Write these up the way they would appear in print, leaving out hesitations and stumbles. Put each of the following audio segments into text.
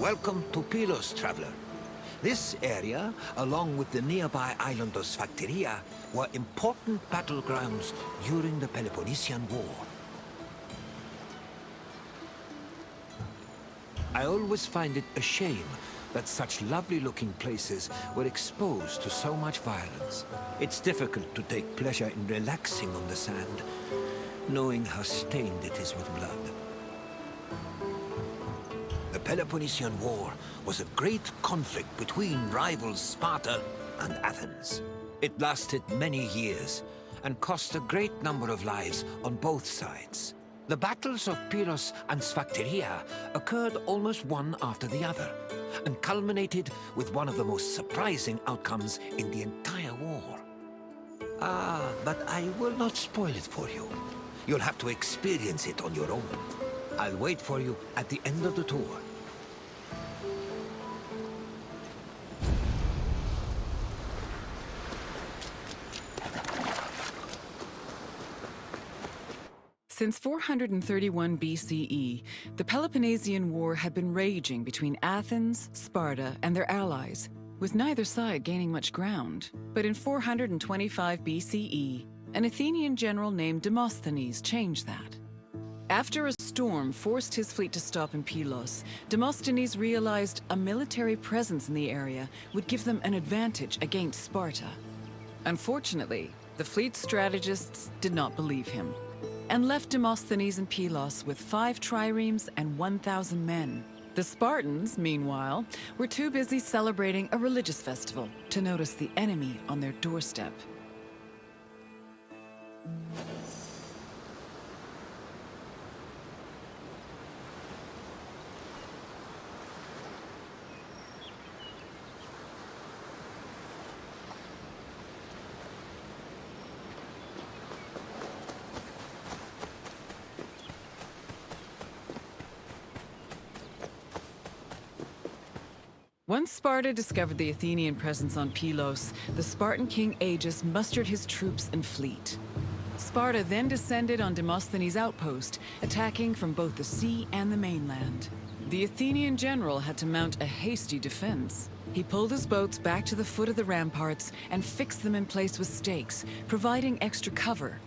Welcome to Pylos, traveler. This area, along with the nearby island of Sphakteria, were important battlegrounds during the Peloponnesian War. I always find it a shame that such lovely-looking places were exposed to so much violence. It's difficult to take pleasure in relaxing on the sand, knowing how stained it is with blood. The Peloponnesian War was a great conflict between rivals Sparta and Athens. It lasted many years and cost a great number of lives on both sides. The battles of Pylos and Sphakteria occurred almost one after the other, and culminated with one of the most surprising outcomes in the entire war. But I will not spoil it for you. You'll have to experience it on your own. I'll wait for you at the end of the tour. Since 431 BCE, the Peloponnesian War had been raging between Athens, Sparta, and their allies, with neither side gaining much ground. But in 425 BCE, an Athenian general named Demosthenes changed that. After a storm forced his fleet to stop in Pylos, Demosthenes realized a military presence in the area would give them an advantage against Sparta. Unfortunately, the fleet's strategists did not believe him, and left Demosthenes in Pylos with 5 triremes and 1,000 men. The Spartans, meanwhile, were too busy celebrating a religious festival to notice the enemy on their doorstep. Once Sparta discovered the Athenian presence on Pylos, the Spartan king Agis mustered his troops and fleet. Sparta then descended on Demosthenes' outpost, attacking from both the sea and the mainland. The Athenian general had to mount a hasty defense. He pulled his boats back to the foot of the ramparts and fixed them in place with stakes, providing extra cover.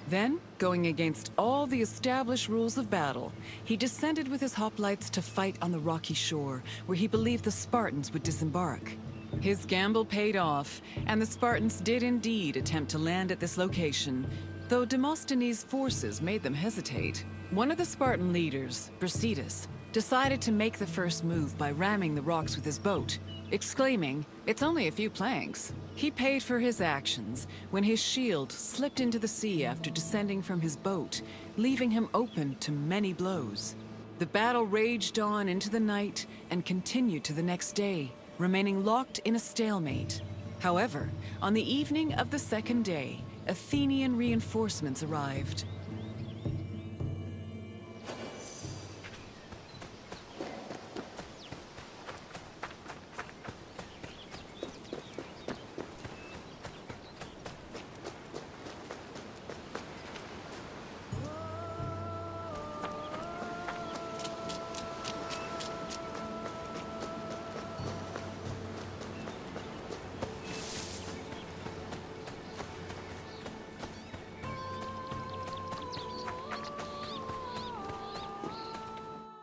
Then, going against all the established rules of battle, he descended with his hoplites to fight on the rocky shore, where he believed the Spartans would disembark. His gamble paid off, and the Spartans did indeed attempt to land at this location, though Demosthenes' forces made them hesitate. One of the Spartan leaders, Brasidas, decided to make the first move by ramming the rocks with his boat, exclaiming, "It's only a few planks." He paid for his actions when his shield slipped into the sea after descending from his boat, leaving him open to many blows. The battle raged on into the night and continued to the next day, remaining locked in a stalemate. However, on the evening of the second day, Athenian reinforcements arrived.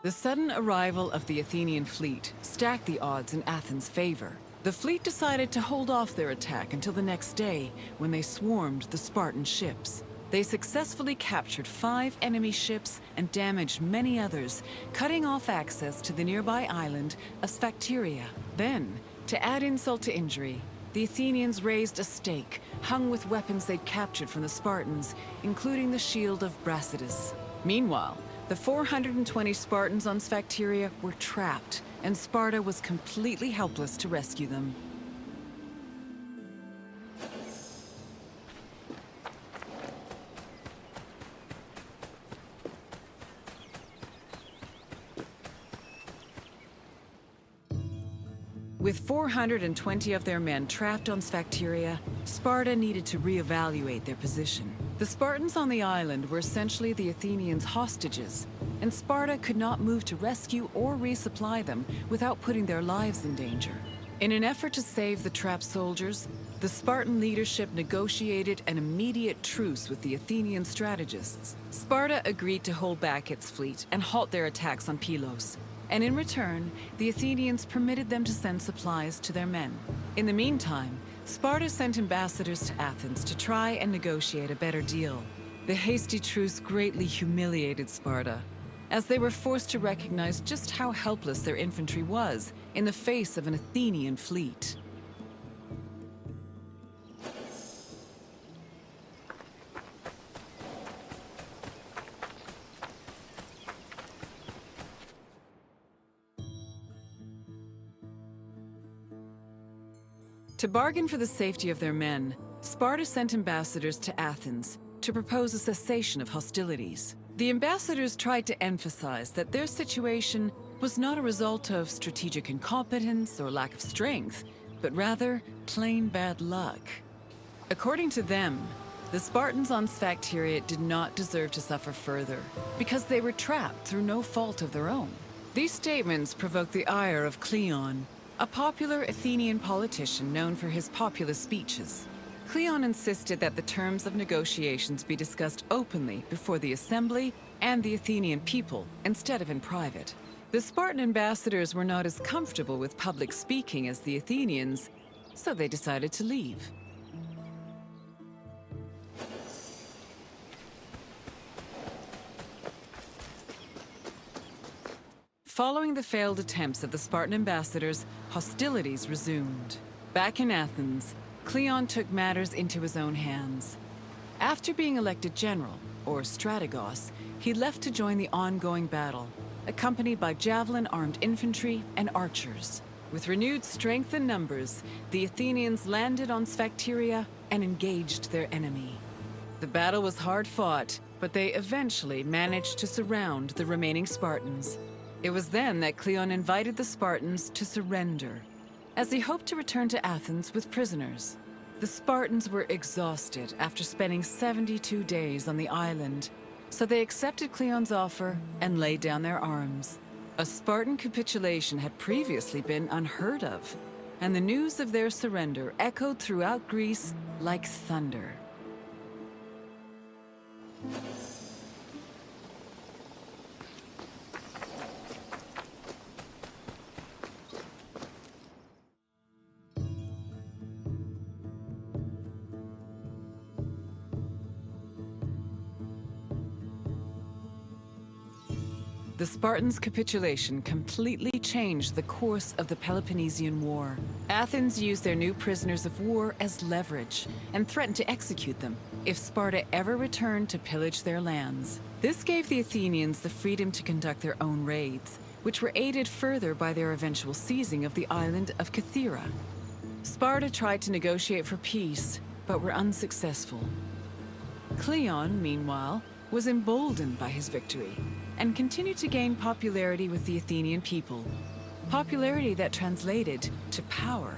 The sudden arrival of the Athenian fleet stacked the odds in Athens' favor. The fleet decided to hold off their attack until the next day, when they swarmed the Spartan ships. They successfully captured 5 enemy ships and damaged many others, cutting off access to the nearby island of Sphakteria. Then, to add insult to injury, the Athenians raised a stake hung with weapons they'd captured from the Spartans, including the shield of Brasidas. Meanwhile, the 420 Spartans on Sphakteria were trapped, and Sparta was completely helpless to rescue them. With 420 of their men trapped on Sphakteria, Sparta needed to reevaluate their position. The Spartans on the island were essentially the Athenians' hostages, and Sparta could not move to rescue or resupply them without putting their lives in danger. In an effort to save the trapped soldiers, the Spartan leadership negotiated an immediate truce with the Athenian strategists. Sparta agreed to hold back its fleet and halt their attacks on Pylos, and in return, the Athenians permitted them to send supplies to their men. In the meantime, Sparta sent ambassadors to Athens to try and negotiate a better deal. The hasty truce greatly humiliated Sparta, as they were forced to recognize just how helpless their infantry was in the face of an Athenian fleet. To bargain for the safety of their men, Sparta sent ambassadors to Athens to propose a cessation of hostilities. The ambassadors tried to emphasize that their situation was not a result of strategic incompetence or lack of strength, but rather plain bad luck. According to them, the Spartans on Sphakteria did not deserve to suffer further, because they were trapped through no fault of their own. These statements provoked the ire of Cleon, a popular Athenian politician known for his populist speeches. Cleon insisted that the terms of negotiations be discussed openly before the assembly and the Athenian people, instead of in private. The Spartan ambassadors were not as comfortable with public speaking as the Athenians, so they decided to leave. Following the failed attempts of the Spartan ambassadors, hostilities resumed. Back in Athens, Cleon took matters into his own hands. After being elected general, or strategos, he left to join the ongoing battle, accompanied by javelin-armed infantry and archers. With renewed strength and numbers, the Athenians landed on Sphakteria and engaged their enemy. The battle was hard fought, but they eventually managed to surround the remaining Spartans. It was then that Cleon invited the Spartans to surrender, as he hoped to return to Athens with prisoners. The Spartans were exhausted after spending 72 days on the island, so they accepted Cleon's offer and laid down their arms. A Spartan capitulation had previously been unheard of, and the news of their surrender echoed throughout Greece like thunder. The Spartans' capitulation completely changed the course of the Peloponnesian War. Athens used their new prisoners of war as leverage and threatened to execute them if Sparta ever returned to pillage their lands. This gave the Athenians the freedom to conduct their own raids, which were aided further by their eventual seizing of the island of Cythera. Sparta tried to negotiate for peace, but were unsuccessful. Cleon, meanwhile, was emboldened by his victory and continued to gain popularity with the Athenian people. Popularity that translated to power.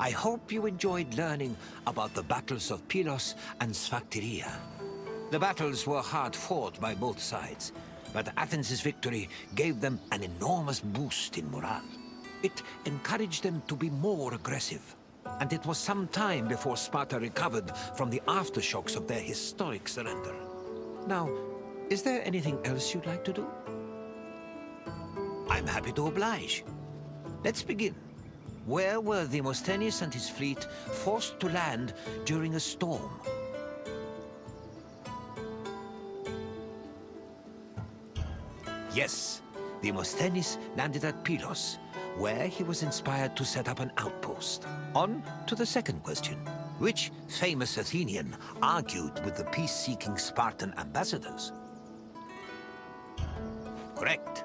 I hope you enjoyed learning about the battles of Pylos and Sphakteria. The battles were hard fought by both sides, but Athens' victory gave them an enormous boost in morale. It encouraged them to be more aggressive, and it was some time before Sparta recovered from the aftershocks of their historic surrender. Now, is there anything else you'd like to do? I'm happy to oblige. Let's begin. Where were Demosthenes and his fleet forced to land during a storm? Yes, Demosthenes landed at Pylos, where he was inspired to set up an outpost. On to the second question. Which famous Athenian argued with the peace-seeking Spartan ambassadors? Correct.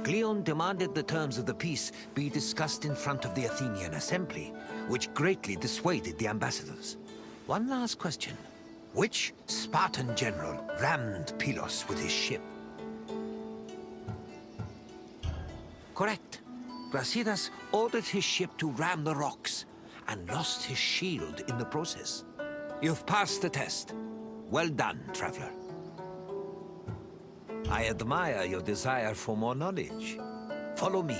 Cleon demanded the terms of the peace be discussed in front of the Athenian assembly, which greatly dissuaded the ambassadors. One last question. Which Spartan general rammed Pylos with his ship? Correct. Brasidas ordered his ship to ram the rocks and lost his shield in the process. You've passed the test. Well done, traveler. I admire your desire for more knowledge. Follow me.